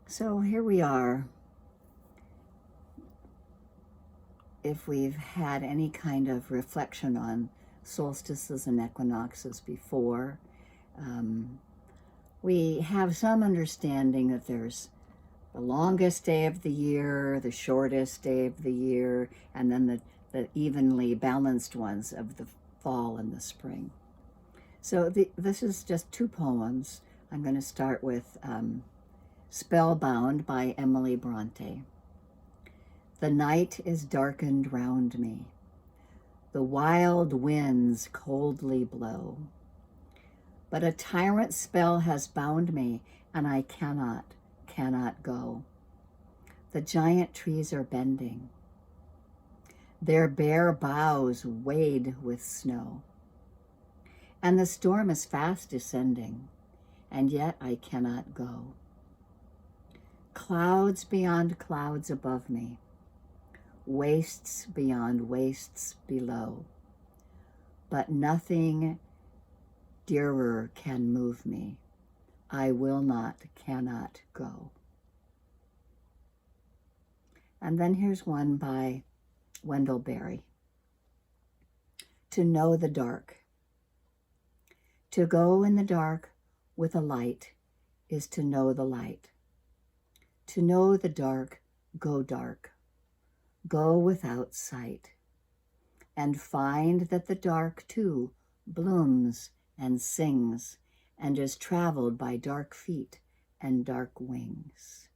So here we are. If we've had any kind of reflection on solstices and equinoxes before, um, we have some understanding that there's the longest day of the year, the shortest day of the year, and then the evenly balanced ones of the fall and the spring. So this is just two poems. I'm going to start with Spellbound by Emily Bronte. The night is darkened round me. The wild winds coldly blow. But a tyrant spell has bound me, and I cannot go. The giant trees are bending. Their bare boughs wade with snow. And the storm is fast descending, and yet I cannot go. Clouds beyond clouds above me, wastes beyond wastes below. But nothing dearer can move me. I will not, cannot go. And then here's one by Wendell. To know the dark. To go in the dark with a light is to know the light. To know the dark, go dark. Go without sight, and find that the dark too blooms and sings and is traveled by dark feet and dark wings.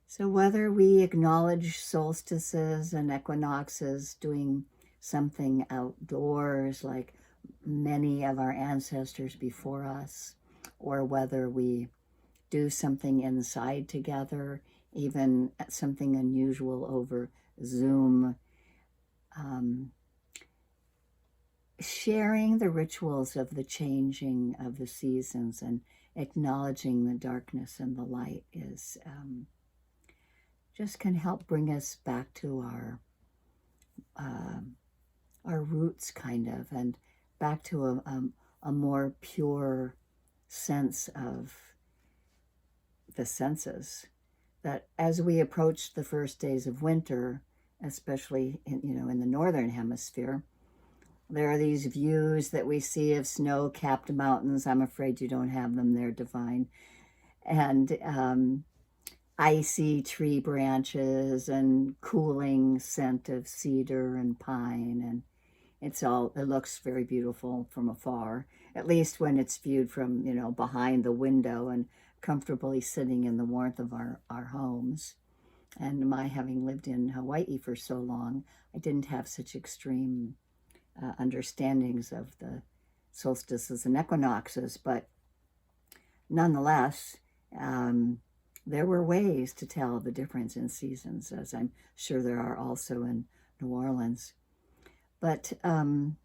So whether we acknowledge solstices and equinoxes, doing something outdoors like many of our ancestors before us, or whether we do something inside together, even something unusual over Zoom, sharing the rituals of the changing of the seasons and acknowledging the darkness and the light is just can help bring us back to our roots, kind of, and back to a more pure sense of the senses. That as we approach the first days of winter, especially in the northern hemisphere, there are these views that we see of snow-capped mountains. I'm afraid you don't have them there, Divine. And icy tree branches and cooling scent of cedar and pine. And it looks very beautiful from afar, at least when it's viewed from, behind the window and comfortably sitting in the warmth of our homes. And my having lived in Hawaii for so long, I didn't have such extreme understandings of the solstices and equinoxes, but nonetheless, there were ways to tell the difference in seasons, as I'm sure there are also in New Orleans. But in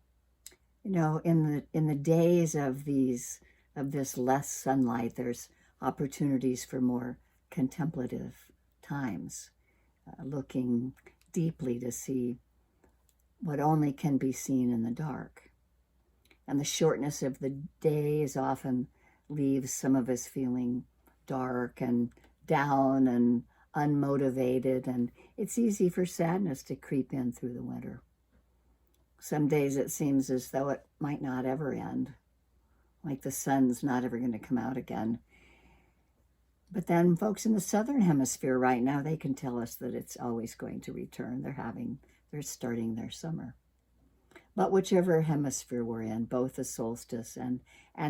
the days of this less sunlight, there's opportunities for more contemplative times, looking deeply to see what only can be seen in the dark. And the shortness of the days often leaves some of us feeling dark and down and unmotivated, and it's easy for sadness to creep in through the winter. Some days it seems as though it might not ever end, like the sun's not ever going to come out again. But then folks in the southern hemisphere right now, they can tell us that it's always going to return. They're starting their summer. But whichever hemisphere we're in, both the solstice and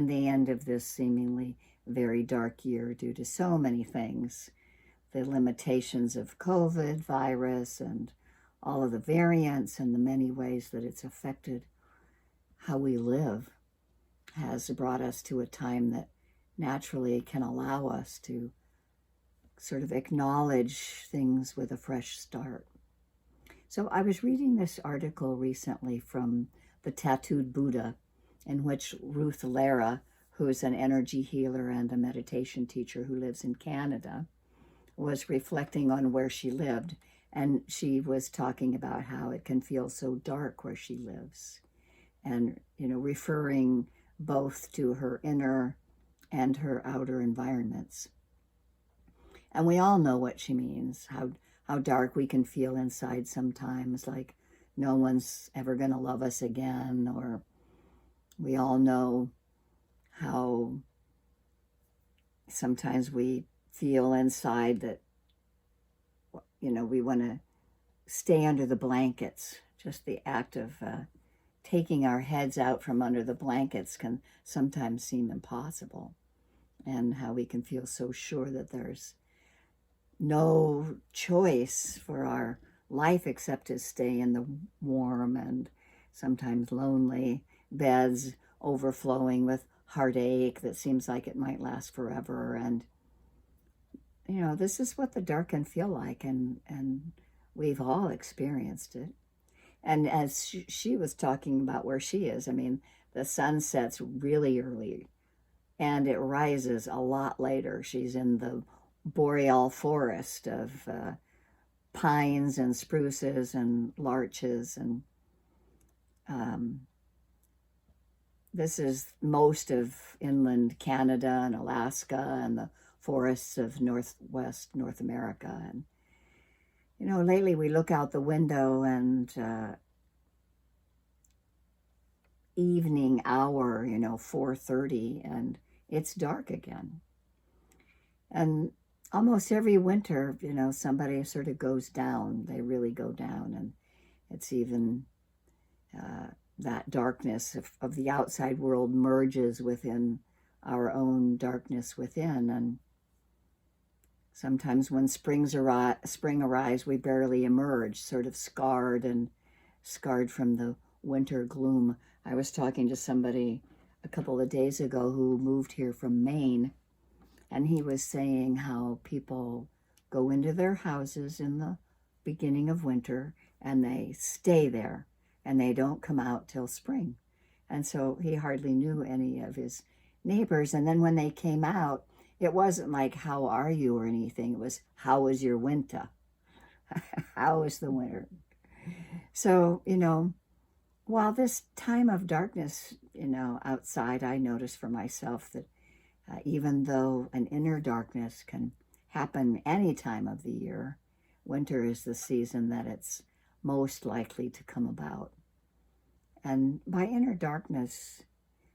the end of this seemingly very dark year due to so many things, the limitations of COVID virus and all of the variants and the many ways that it's affected how we live, has brought us to a time that naturally can allow us to sort of acknowledge things with a fresh start. So I was reading this article recently from The Tattooed Buddha, in which Ruth Lara, who is an energy healer and a meditation teacher who lives in Canada, was reflecting on where she lived. And she was talking about how it can feel so dark where she lives, and referring both to her inner and her outer environments. And we all know what she means, how dark we can feel inside sometimes, like no one's ever going to love us again, or we all know how sometimes we feel inside that, we want to stay under the blankets. Just the act of taking our heads out from under the blankets can sometimes seem impossible, and how we can feel so sure that there's no choice for our life except to stay in the warm and sometimes lonely beds overflowing with heartache that seems like it might last forever. And this is what the dark can feel like, and we've all experienced it. And as she was talking about where she is, I mean, the sun sets really early and it rises a lot later. She's in the boreal forest of pines and spruces and larches, and this is most of inland Canada and Alaska and the forests of Northwest North America. And lately we look out the window and evening hour, 4:30, and it's dark again. And almost every winter, somebody sort of goes down. They really go down, and it's even that darkness of the outside world merges within our own darkness within. And sometimes when spring arrives, we barely emerge, sort of scarred from the winter gloom. I was talking to somebody a couple of days ago who moved here from Maine, and he was saying how people go into their houses in the beginning of winter and they stay there and they don't come out till spring. And so he hardly knew any of his neighbors. And then when they came out, it wasn't like, how are you or anything. It was, how was your winter? How was the winter? So, while this time of darkness, outside, I notice for myself that even though an inner darkness can happen any time of the year, winter is the season that it's most likely to come about. And by inner darkness,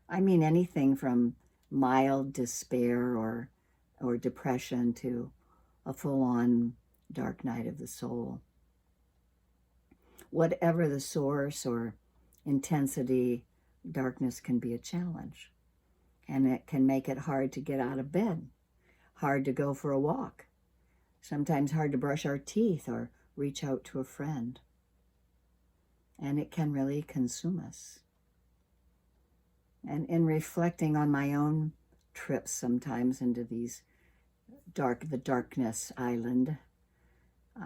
I mean anything from mild despair or depression to a full-on dark night of the soul. Whatever the source or intensity, darkness can be a challenge. And it can make it hard to get out of bed, hard to go for a walk, sometimes hard to brush our teeth or reach out to a friend. And it can really consume us. And in reflecting on my own trips sometimes into the darkness island,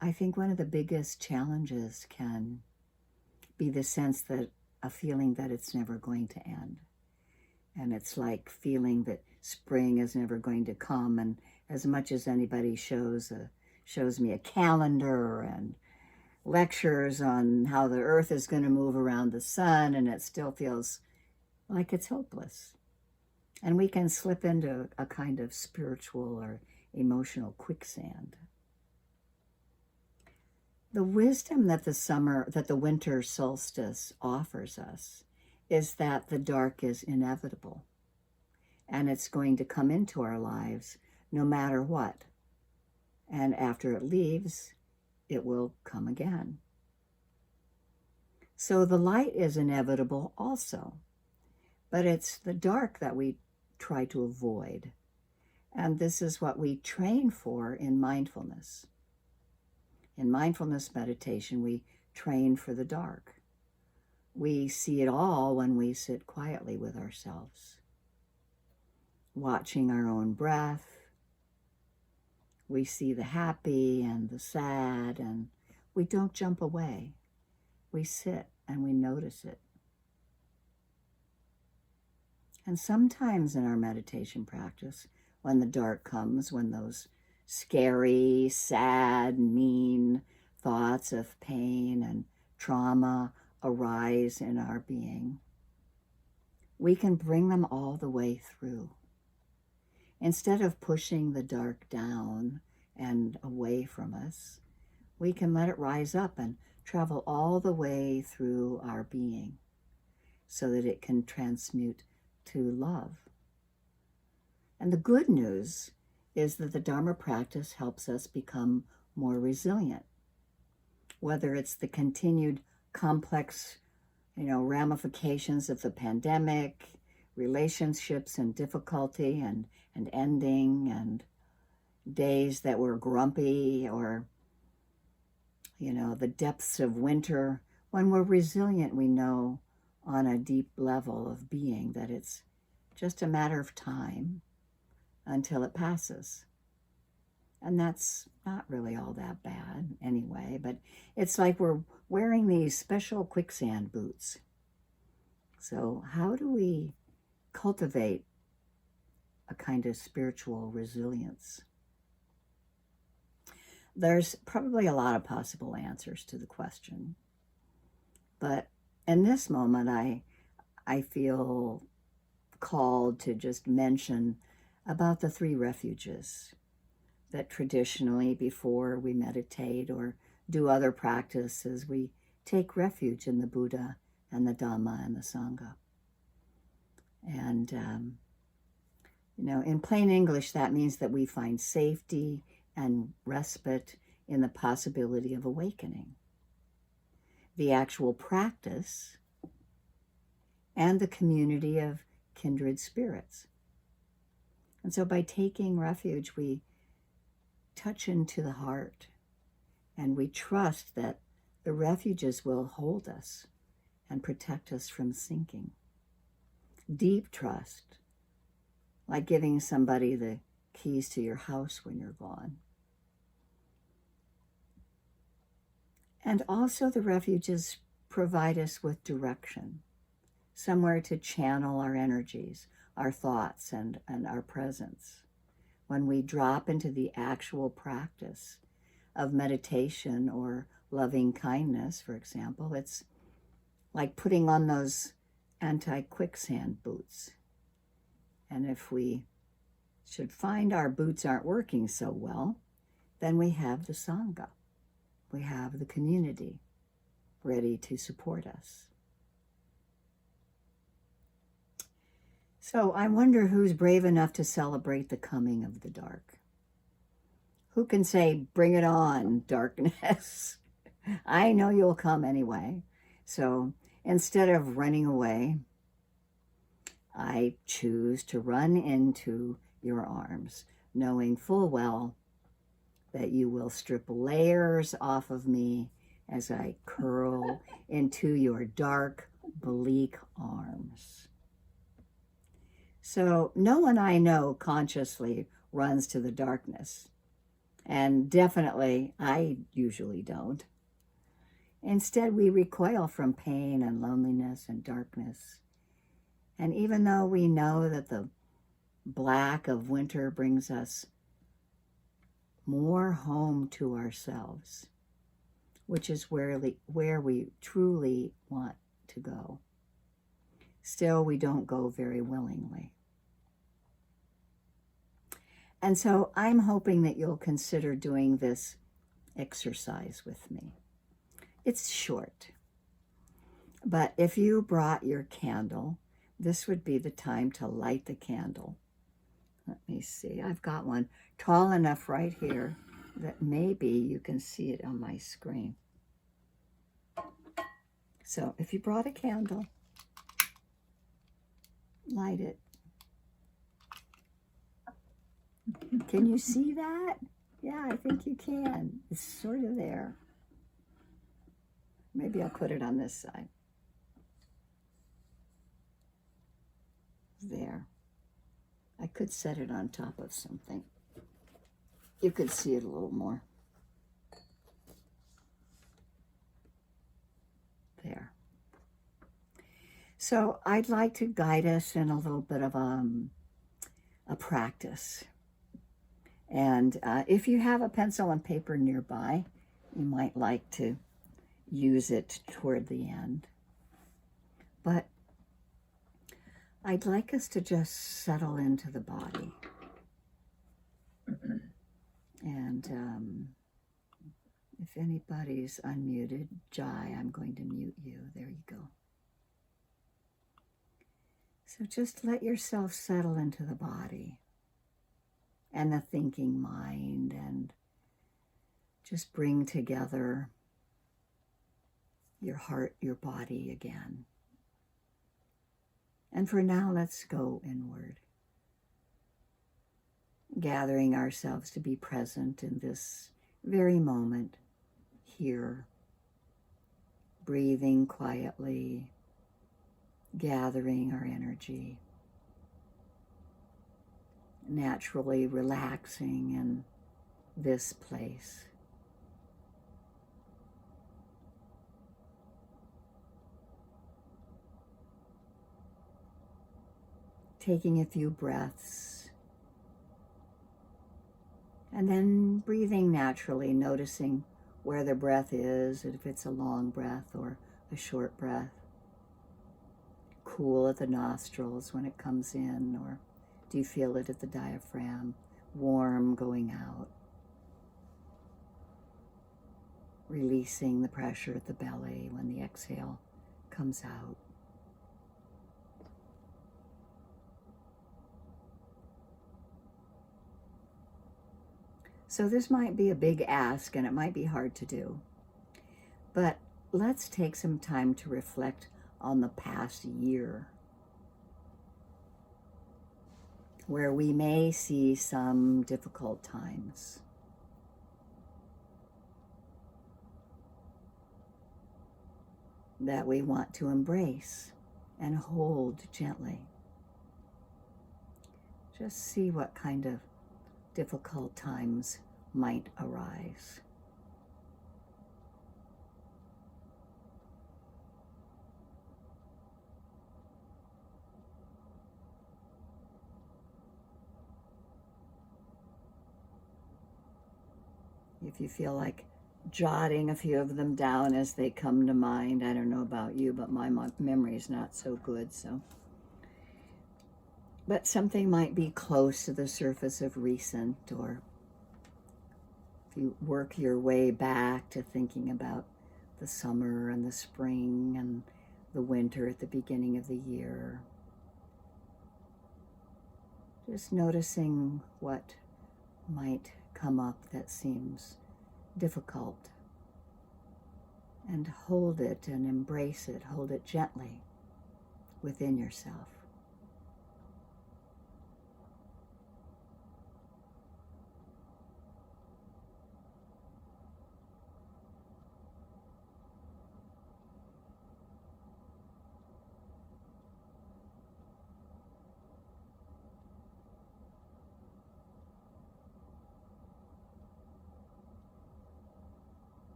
I think one of the biggest challenges can be the sense that a feeling that it's never going to end. And it's like feeling that spring is never going to come. And as much as anybody shows me a calendar and lectures on how the earth is going to move around the sun, and it still feels like it's hopeless. And we can slip into a kind of spiritual or emotional quicksand. The wisdom that the winter solstice offers us is that the dark is inevitable, and it's going to come into our lives no matter what. And after it leaves, it will come again. So the light is inevitable also, but it's the dark that we try to avoid. And this is what we train for in mindfulness. In mindfulness meditation, we train for the dark. We see it all when we sit quietly with ourselves, watching our own breath. We see the happy and the sad, and we don't jump away. We sit and we notice it. And sometimes in our meditation practice, when the dark comes, when those scary, sad, mean thoughts of pain and trauma arise in our being, we can bring them all the way through. Instead of pushing the dark down and away from us, we can let it rise up and travel all the way through our being so that it can transmute to love. And the good news is that the Dharma practice helps us become more resilient, whether it's the continued complex, ramifications of the pandemic, relationships and difficulty and ending, and days that were grumpy, or, the depths of winter. When we're resilient, we know on a deep level of being that it's just a matter of time until it passes. And that's not really all that bad anyway, but it's like we're wearing these special quicksand boots. So how do we cultivate a kind of spiritual resilience? There's probably a lot of possible answers to the question. But in this moment, I feel called to just mention about the 3 refuges that traditionally, before we meditate or do other practices, we take refuge in the Buddha and the Dhamma and the Sangha. And, in plain English, that means that we find safety and respite in the possibility of awakening, the actual practice, and the community of kindred spirits. And so by taking refuge, we touch into the heart, and we trust that the refuges will hold us and protect us from sinking. Deep trust, like giving somebody the keys to your house when you're gone. And also the refuges provide us with direction, somewhere to channel our energies, our thoughts, and our presence. When we drop into the actual practice of meditation or loving kindness, for example, it's like putting on those anti-quicksand boots. And if we should find our boots aren't working so well, then we have the Sangha. We have the community ready to support us. So I wonder who's brave enough to celebrate the coming of the dark. Who can say, bring it on, darkness? I know you'll come anyway. So instead of running away, I choose to run into your arms, knowing full well that you will strip layers off of me as I curl into your dark, bleak arms. So no one I know consciously runs to the darkness, and definitely I usually don't. Instead, we recoil from pain and loneliness and darkness. And even though we know that the black of winter brings us more home to ourselves, which is where we truly want to go, still we don't go very willingly. And so I'm hoping that you'll consider doing this exercise with me. It's short, but if you brought your candle, this would be the time to light the candle. Let me see, I've got one tall enough right here that maybe you can see it on my screen. So if you brought a candle, light it. Can you see that? Yeah, I think you can. It's sort of there. Maybe I'll put it on this side. There. I could set it on top of something. You could see it a little more. There. So I'd like to guide us in a little bit of a practice. And if you have a pencil and paper nearby, you might like to use it toward the end. But I'd like us to just settle into the body. And if anybody's unmuted, Jai, I'm going to mute you. There you go. So just let yourself settle into the body and the thinking mind, and just bring together your heart, your body again. And for now, let's go inward, gathering ourselves to be present in this very moment here, breathing quietly, gathering our energy, naturally relaxing in this place. Taking a few breaths, and then breathing naturally, noticing where the breath is, if it's a long breath or a short breath. Cool at the nostrils when it comes in, or do you feel it at the diaphragm, warm going out? Releasing the pressure at the belly when the exhale comes out. So this might be a big ask and it might be hard to do, but let's take some time to reflect on the past year, where we may see some difficult times. That we want to embrace and hold gently. Just see what kind of difficult times might arise. If you feel like jotting a few of them down as they come to mind, I don't know about you, but my memory is not so good, so. But something might be close to the surface of recent, or if you work your way back to thinking about the summer and the spring and the winter at the beginning of the year. Just noticing what might come up that seems difficult, and hold it and embrace it, hold it gently within yourself.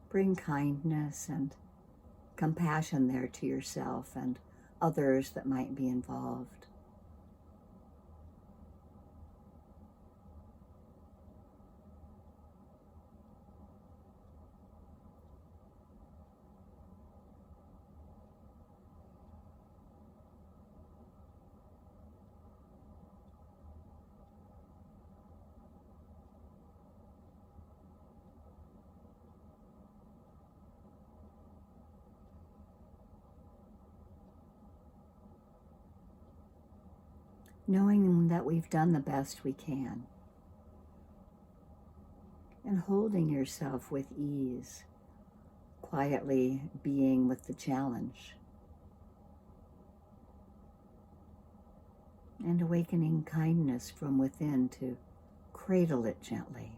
Bring kindness and compassion there to yourself and others that might be involved. Knowing that we've done the best we can, and holding yourself with ease, quietly being with the challenge, and awakening kindness from within to cradle it gently.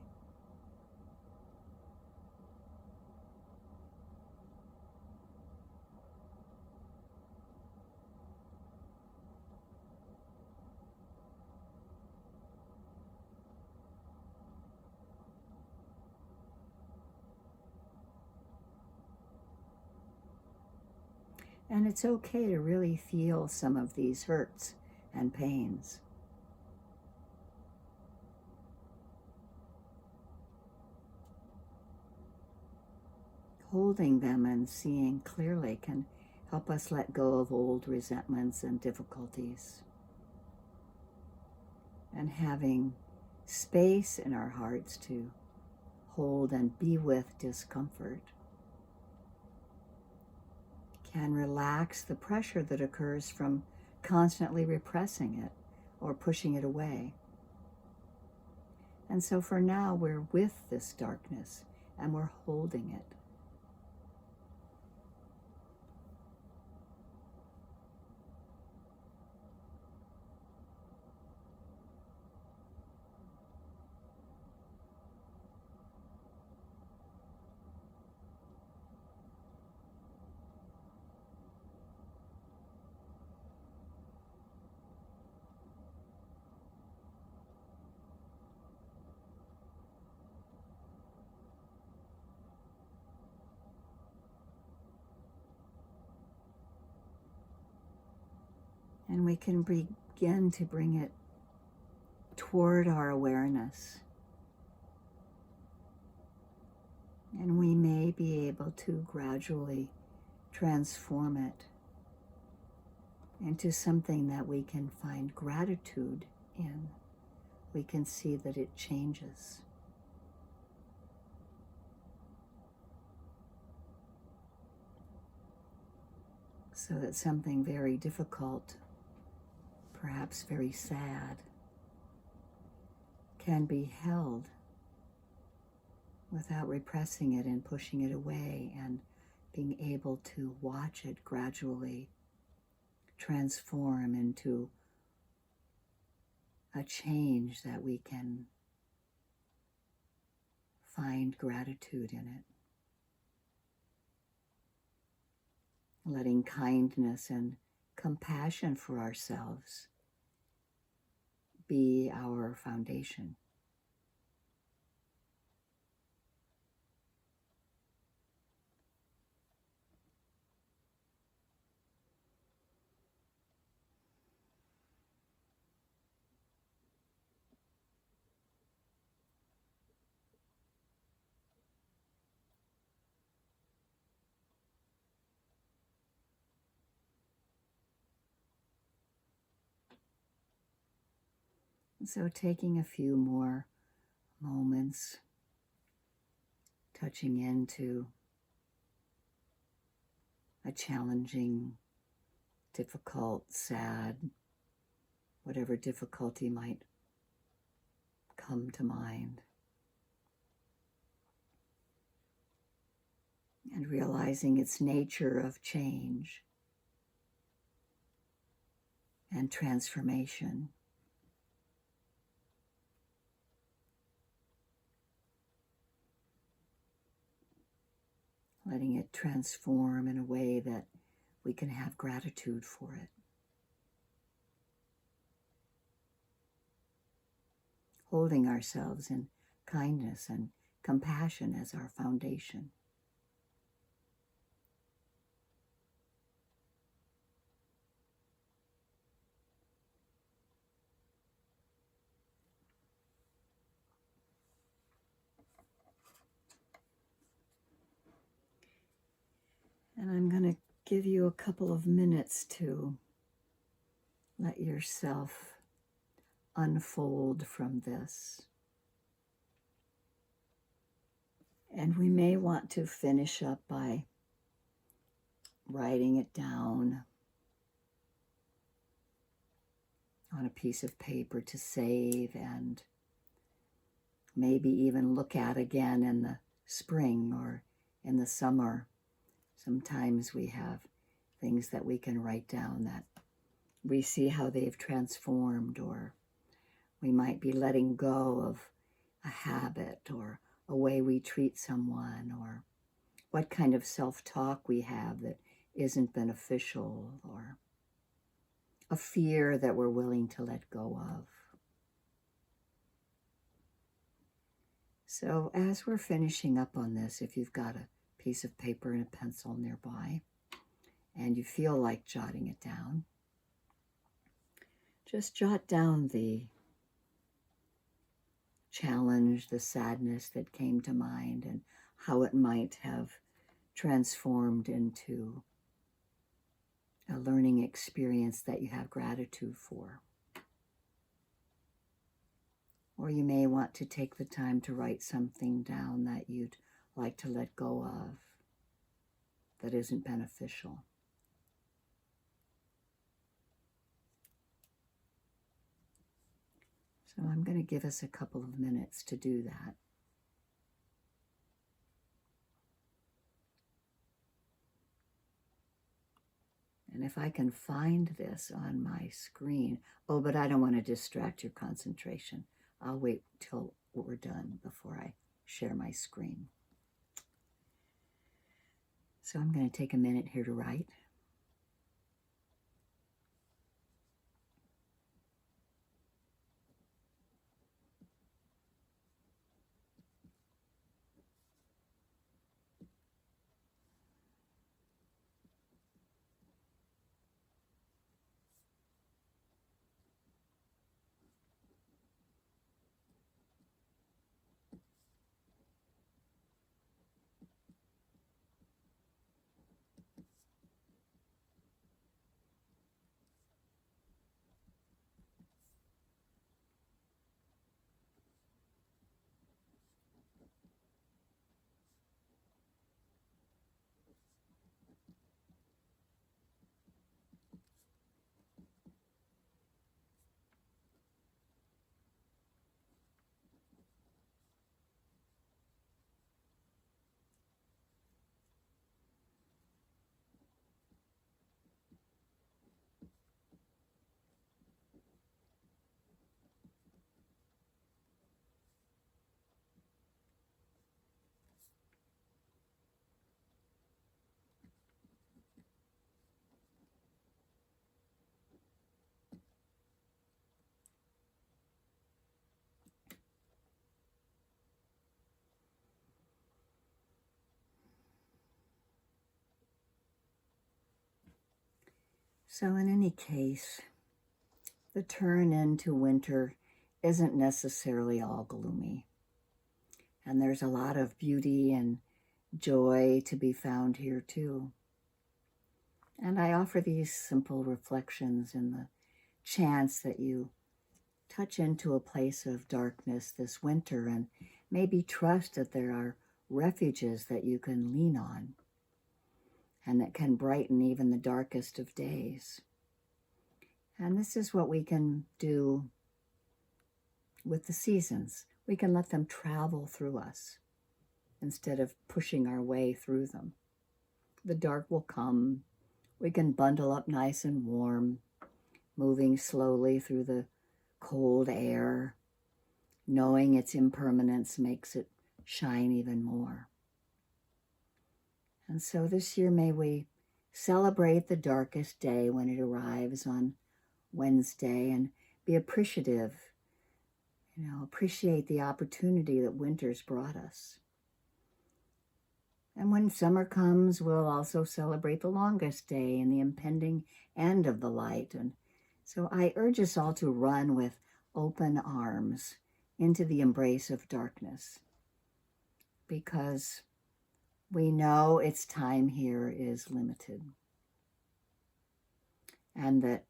And it's okay to really feel some of these hurts and pains. Holding them and seeing clearly can Help us let go of old resentments and difficulties. And having space in our hearts to hold and be with discomfort can relax the pressure that occurs from constantly repressing it or pushing it away. And so for now, we're with this darkness and we're holding it. And we can begin to bring it toward our awareness. And we may be able to gradually transform it into something that we can find gratitude in. We can see that it changes. So that something very difficult, perhaps very sad, can be held without repressing it and pushing it away, and being able to watch it gradually transform into a change that we can find gratitude in it. Letting kindness and compassion for ourselves be our foundation. So taking a few more moments, touching into a challenging, difficult, sad, whatever difficulty might come to mind. And realizing its nature of change and transformation. Letting it transform in a way that we can have gratitude for it. Holding ourselves in kindness and compassion as our foundation. And I'm going to give you a couple of minutes to let yourself unfold from this. And we may want to finish up by writing it down on a piece of paper to save, and maybe even look at again in the spring or in the summer. Sometimes we have things that we can write down that we see how they've transformed, or we might be letting go of a habit or a way we treat someone, or what kind of self-talk we have that isn't beneficial, or a fear that we're willing to let go of. So as we're finishing up on this, if you've got a piece of paper and a pencil nearby, and you feel like jotting it down, just jot down the challenge, the sadness that came to mind, and how it might have transformed into a learning experience that you have gratitude for. Or you may want to take the time to write something down that you'd like to let go of that isn't beneficial. So I'm going to give us a couple of minutes to do that. And if I can find this on my screen, oh, but I don't want to distract your concentration. I'll wait till we're done before I share my screen. So I'm going to take a minute here to write. So in any case, the turn into winter isn't necessarily all gloomy. And there's a lot of beauty and joy to be found here too. And I offer these simple reflections in the chance that you touch into a place of darkness this winter and maybe trust that there are refuges that you can lean on and that can brighten even the darkest of days. And this is what we can do with the seasons. We can let them travel through us instead of pushing our way through them. The dark will come. We can bundle up nice and warm, moving slowly through the cold air, knowing its impermanence makes it shine even more. And so this year, may we celebrate the darkest day when it arrives on Wednesday and be appreciative, appreciate the opportunity that winter's brought us. And when summer comes, we'll also celebrate the longest day and the impending end of the light. And so I urge us all to run with open arms into the embrace of darkness, because we know its time here is limited, and that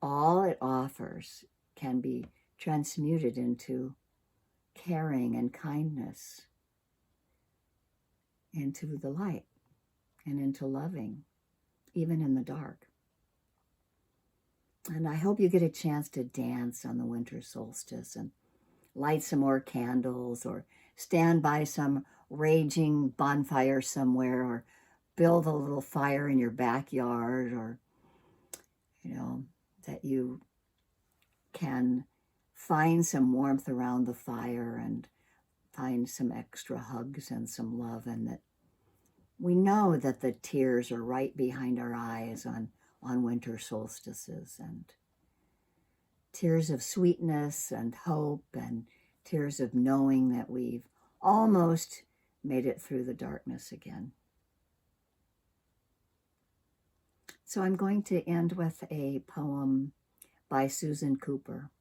all it offers can be transmuted into caring and kindness, into the light, and into loving, even in the dark. And I hope you get a chance to dance on the winter solstice and light some more candles, or stand by some raging bonfire somewhere, or build a little fire in your backyard, or, that you can find some warmth around the fire and find some extra hugs and some love, and that we know that the tears are right behind our eyes on winter solstices, and tears of sweetness and hope, and tears of knowing that we've almost made it through the darkness again. So I'm going to end with a poem by Susan Cooper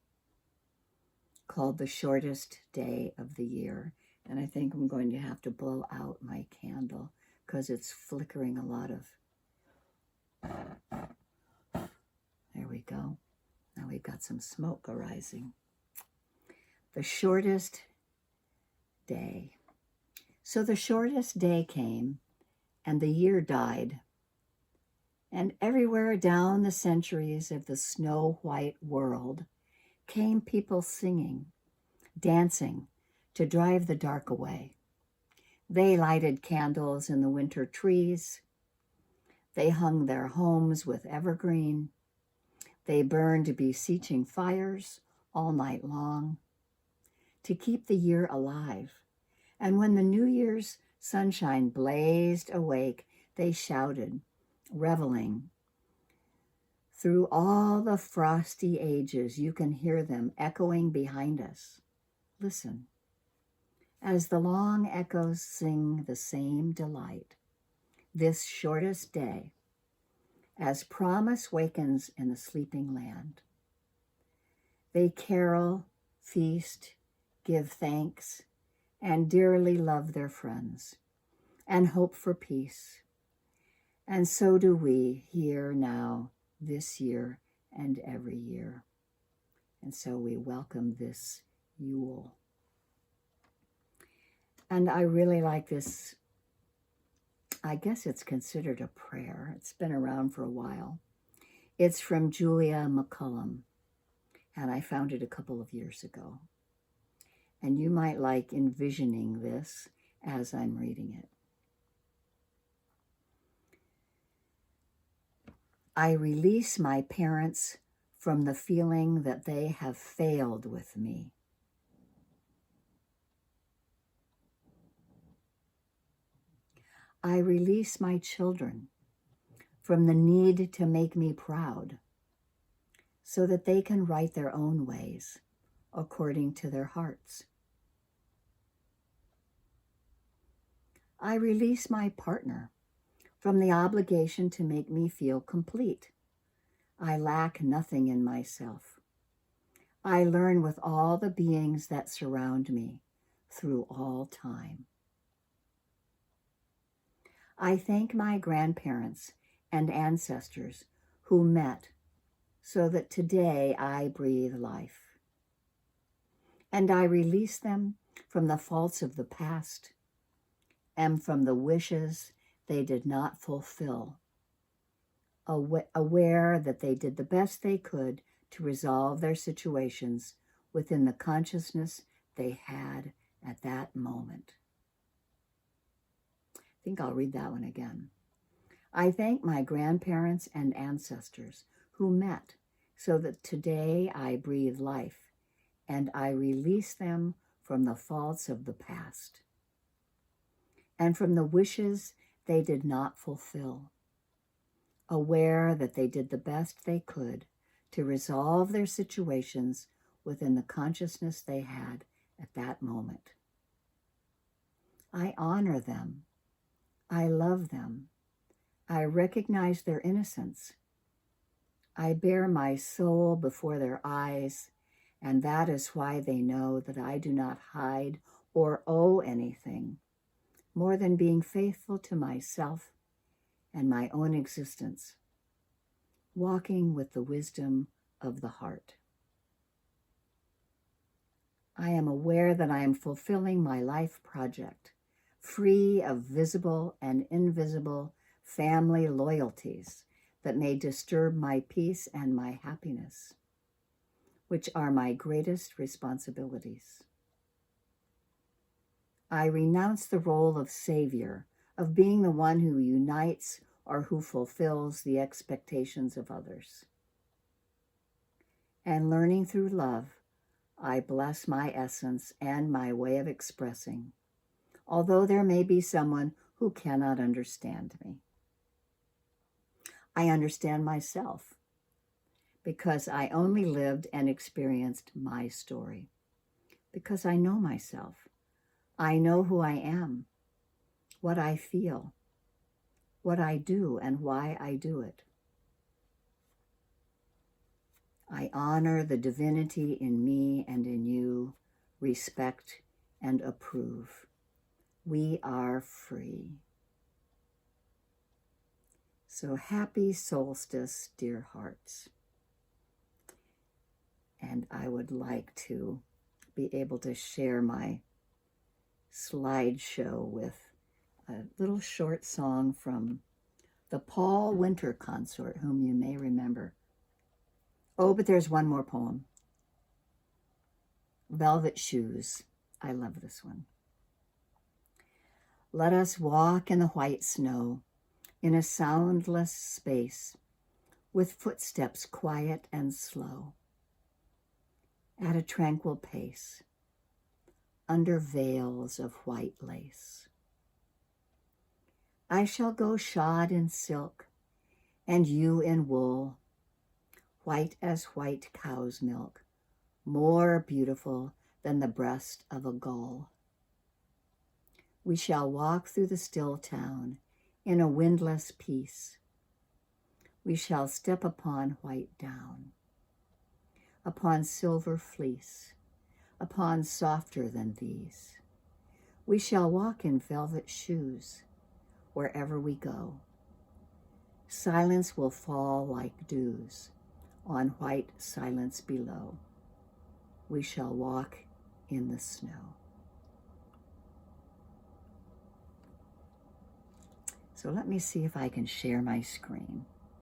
called The Shortest Day of the Year. And I think I'm going to have to blow out my candle because it's flickering a lot of There we go. Now we've got some smoke arising. The shortest day. So the shortest day came, and the year died. And everywhere down the centuries of the snow-white world came people singing, dancing to drive the dark away. They lighted candles in the winter trees. They hung their homes with evergreen. They burned beseeching fires all night long to keep the year alive. And when the New Year's sunshine blazed awake, they shouted, reveling. Through all the frosty ages, you can hear them echoing behind us. Listen, as the long echoes sing the same delight, this shortest day, as promise wakens in the sleeping land. They carol, feast, give thanks, and dearly love their friends, and hope for peace. And so do we here now, this year, and every year. And so we welcome this Yule. And I really like this. I guess it's considered a prayer. It's been around for a while. It's from Julia McCullum, and I found it a couple of years ago. And you might like envisioning this as I'm reading it. I release my parents from the feeling that they have failed with me. I release my children from the need to make me proud so that they can write their own ways according to their hearts. I release my partner from the obligation to make me feel complete. I lack nothing in myself. I learn with all the beings that surround me through all time. I thank my grandparents and ancestors who met so that today I breathe life. And I release them from the faults of the past and from the wishes they did not fulfill, aware that they did the best they could to resolve their situations within the consciousness they had at that moment. I think I'll read that one again. I thank my grandparents and ancestors who met so that today I breathe life, and I release them from the faults of the past and from the wishes they did not fulfill, aware that they did the best they could to resolve their situations within the consciousness they had at that moment. I honor them. I love them. I recognize their innocence. I bear my soul before their eyes, and that is why they know that I do not hide or owe anything more than being faithful to myself and my own existence, walking with the wisdom of the heart. I am aware that I am fulfilling my life project, free of visible and invisible family loyalties that may disturb my peace and my happiness, which are my greatest responsibilities. I renounce the role of savior, of being the one who unites or who fulfills the expectations of others. And learning through love, I bless my essence and my way of expressing, although there may be someone who cannot understand me. I understand myself because I only lived and experienced my story, because I know myself. I know who I am, what I feel, what I do, and why I do it. I honor the divinity in me and in you, respect and approve. We are free. So happy solstice, dear hearts. And I would like to be able to share my slideshow with a little short song from the Paul Winter Consort, whom you may remember. Oh, but there's one more poem. Velvet Shoes. I love this one. Let us walk in the white snow, in a soundless space, with footsteps quiet and slow, at a tranquil pace, under veils of white lace. I shall go shod in silk, and you in wool, white as white cow's milk, more beautiful than the breast of a gull. We shall walk through the still town in a windless peace. We shall step upon white down, upon silver fleece, upon softer than these. We shall walk in velvet shoes wherever we go. Silence will fall like dews on white silence below. We shall walk in the snow. So let me see if I can share my screen.